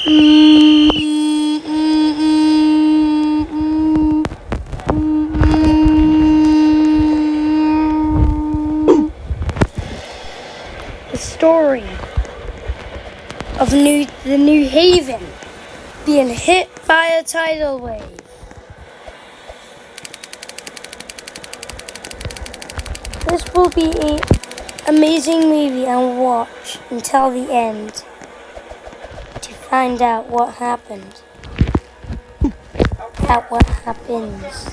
The story of the New Haven being hit by a tidal wave. This will be an amazing movie and watch until the end to find out what happened. At what happens.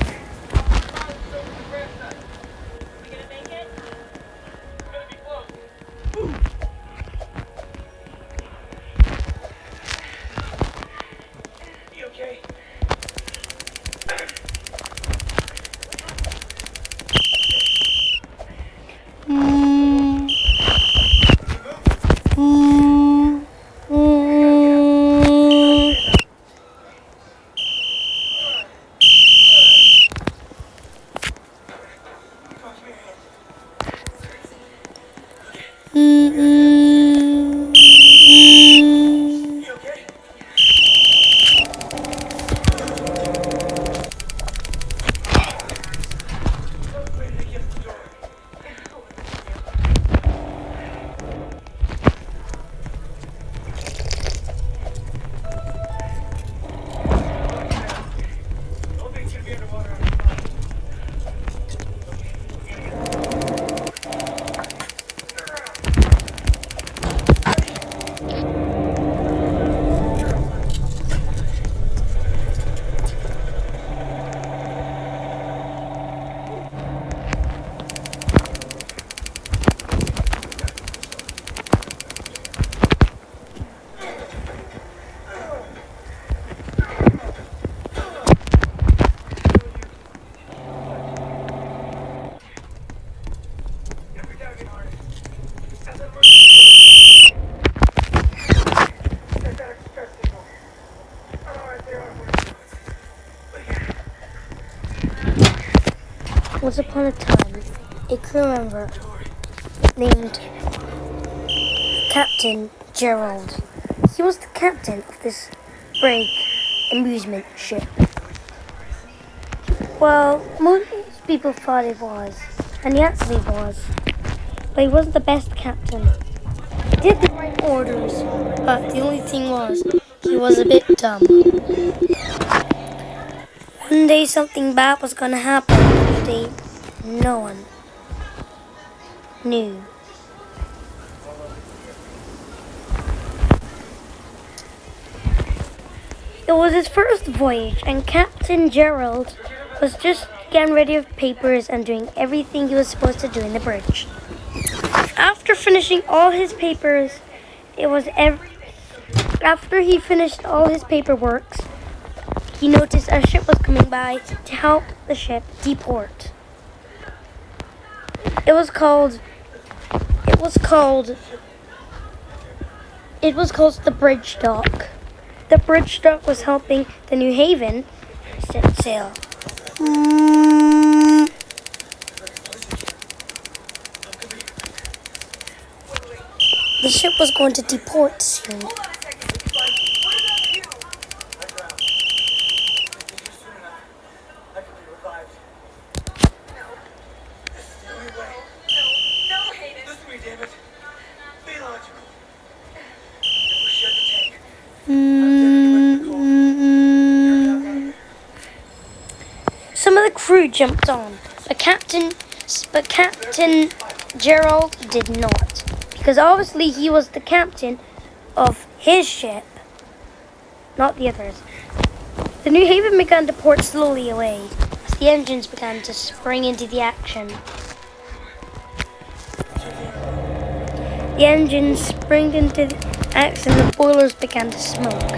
Once upon a time, a crew member named Captain Gerald. He was the captain of this brig amusement ship. Well, most people thought he was, and he actually was, but he wasn't the best captain. He did the right orders, but the only thing was, he was a bit dumb. One day something bad was gonna happen. No one knew. It was his first voyage, and Captain Gerald was just getting ready with papers and doing everything he was supposed to do in the bridge. After finishing all his papers, after he finished all his paperwork, he noticed a ship was coming by to help the ship deport. It was called the bridge dock. The bridge dock was helping the New Haven set sail. The ship was going to deport soon. Some of the crew jumped on, but Captain Gerald did not, because obviously he was the captain of his ship, not the others. The New Haven began to port slowly away as the engines began to spring into the action. The engines sprang into the action and the boilers began to smoke.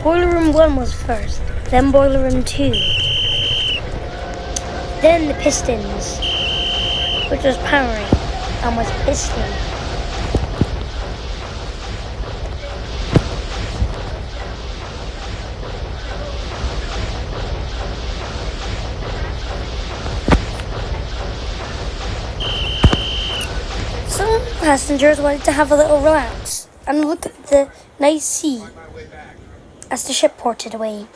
Boiler room 1 was first, then boiler room 2. Then the pistons, which was powering and was piston. passengers wanted to have a little relax and look at the nice sea as the ship ported away.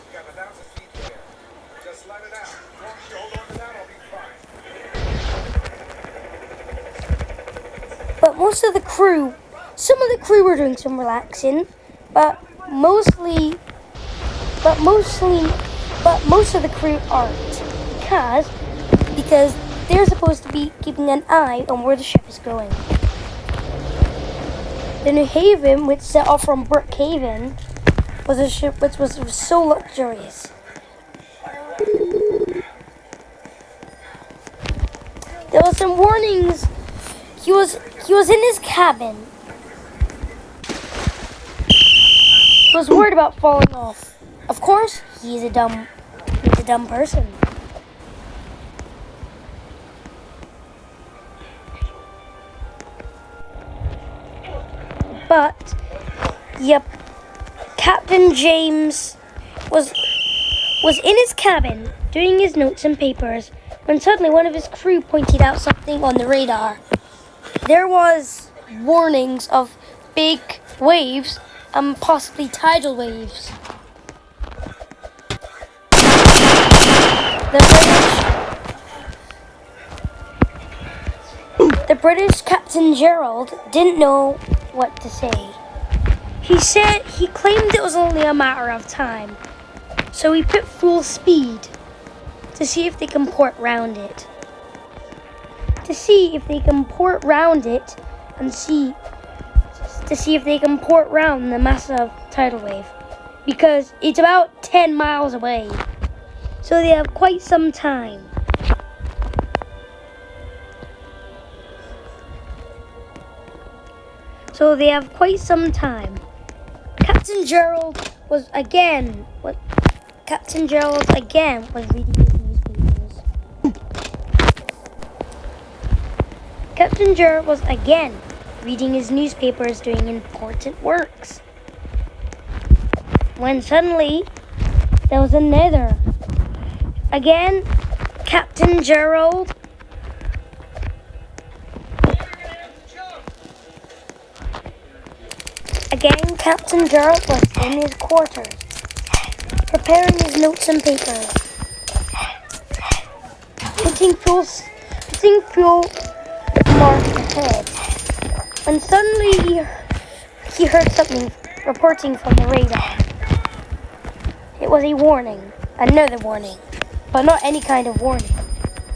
But most of the crew, some of the crew were doing some relaxing, but most of the crew aren't, because they're supposed to be keeping an eye on where the ship is going. The New Haven, which set off from Brookhaven, was a ship which was so luxurious. There was some warnings. He was in his cabin. He was worried about falling off. Of course, he's a dumb person. But, yep, Captain James was in his cabin doing his notes and papers when suddenly one of his crew pointed out something on the radar. There was warnings of big waves and possibly tidal waves. The British Captain Gerald didn't know what to say. He claimed it was only a matter of time, so he put full speed to see if they can port round it. To see if they can port round it and see if they can port round the massive tidal wave, because it's about 10 miles away, so they have quite some time. Captain Gerald again was reading his newspapers. Captain Gerald was again reading his newspapers, doing important works, when suddenly there was another. Again, Captain Gerald was in his quarters, preparing his notes and papers, putting fuel mark ahead, when suddenly he heard something reporting from the radar. It was a warning, another warning, but not any kind of warning,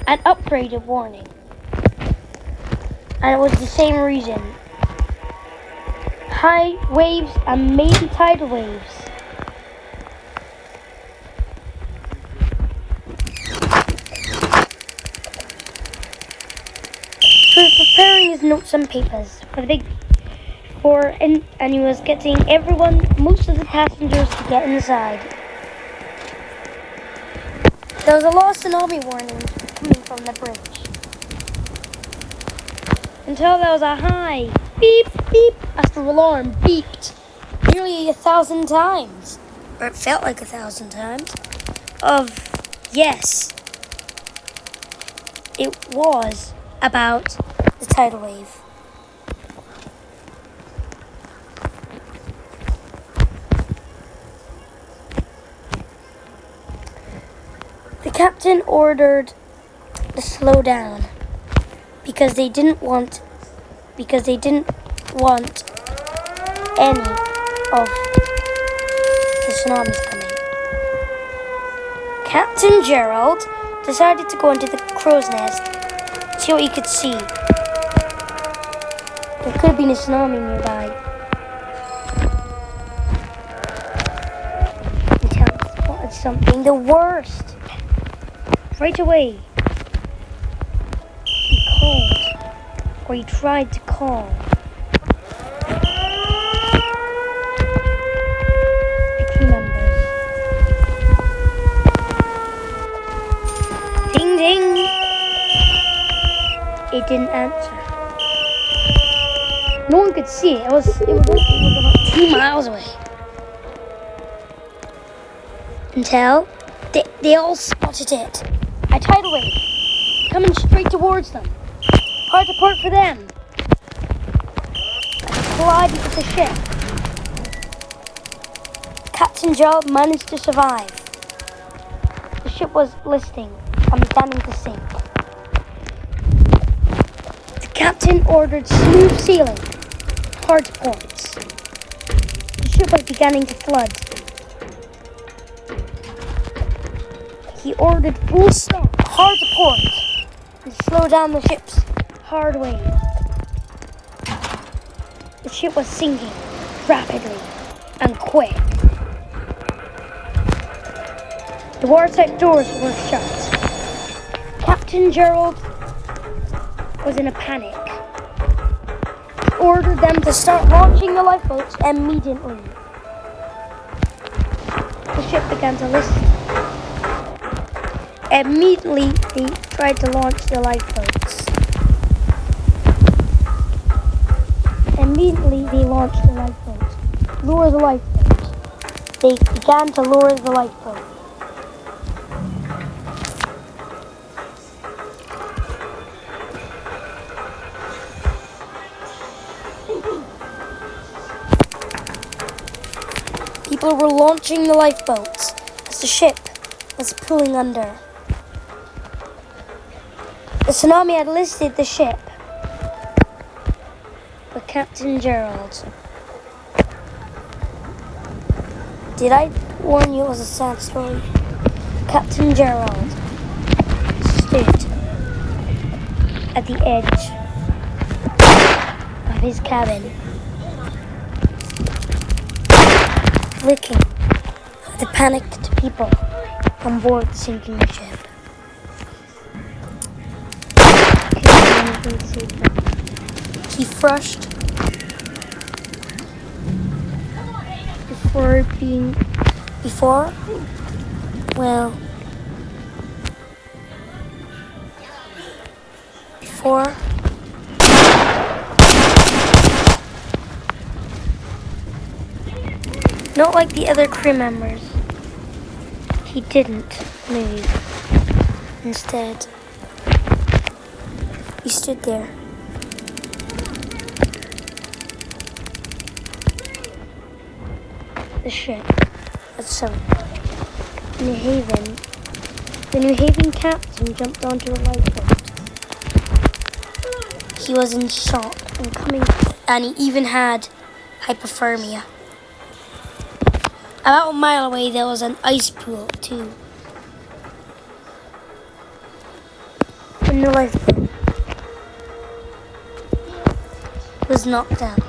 an upgraded warning, and it was the same reason. High waves and maybe tidal waves. He was preparing his notes and papers and he was getting most of the passengers to get inside. There was a lot of tsunami warnings coming from the bridge, until there was a high beep beep as the alarm beeped nearly 1,000 times, or it felt like 1,000 times, yes, it was about the tidal wave. The captain ordered to slow down because they didn't want any of the tsunamis coming. Captain Gerald decided to go into the crow's nest, see what he could see. There could have been a tsunami nearby. Until he spotted something, the worst. Right away, he tried to call. The crew members. Ding ding. It didn't answer. No one could see it. It was about 2 miles away. Until they all spotted it. A tidal wave coming straight towards them. Hard to port for them. collided with the ship. Captain Gerald managed to survive. The ship was listing and beginning to sink. The captain ordered smooth sailing, hard ports. The ship was beginning to flood. He ordered full stop, hard port, and slow down the ship's hard way. The ship was sinking rapidly and quick. The watertight doors were shut. Captain Gerald was in a panic. He ordered them to start launching the lifeboats immediately. The ship began to listen. Immediately, they tried to launch the lifeboats. Immediately, they launched the lifeboats. Lower the lifeboats. They began to lower the lifeboat. People were launching the lifeboats as the ship was pulling under. The tsunami had listed the ship, but Captain Gerald. Did I warn you it was a sad story? Captain Gerald stood at the edge of his cabin, looking at the panicked people on board the sinking ship. He flushed before not like the other crew members, he didn't move. Instead, he stood there. The ship had sunk. New Haven. The New Haven captain jumped onto a lifeboat. He was in shock and he even had hypothermia. About a mile away there was an ice pool too. And the lifeboat was knocked down.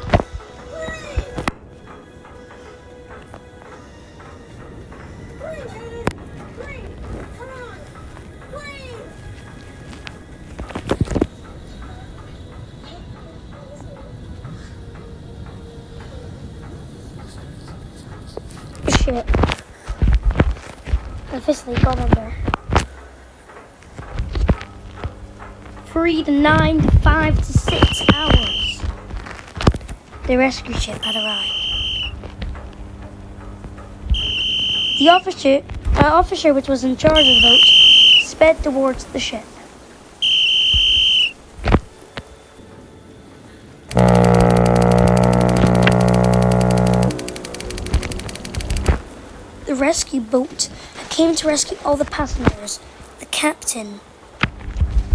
Ship officially got under. 3 to 9 to 5 to 6 hours. The rescue ship had arrived. The officer which was in charge of the boat sped towards the ship. The rescue boat came to rescue all the passengers. The captain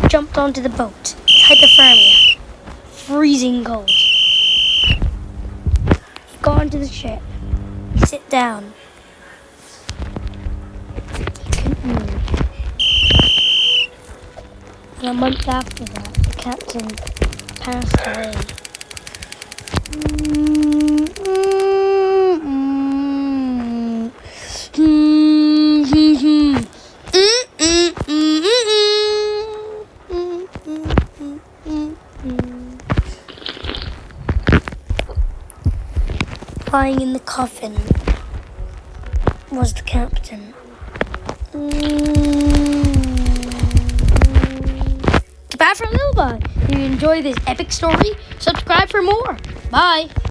jumped onto the boat. Hypothermia. Freezing cold. He got onto the ship. He sat down. He couldn't move. And a month after that, the captain passed away. Lying in the coffin was the captain. Goodbye for a little bit. If you enjoy this epic story, subscribe for more. Bye.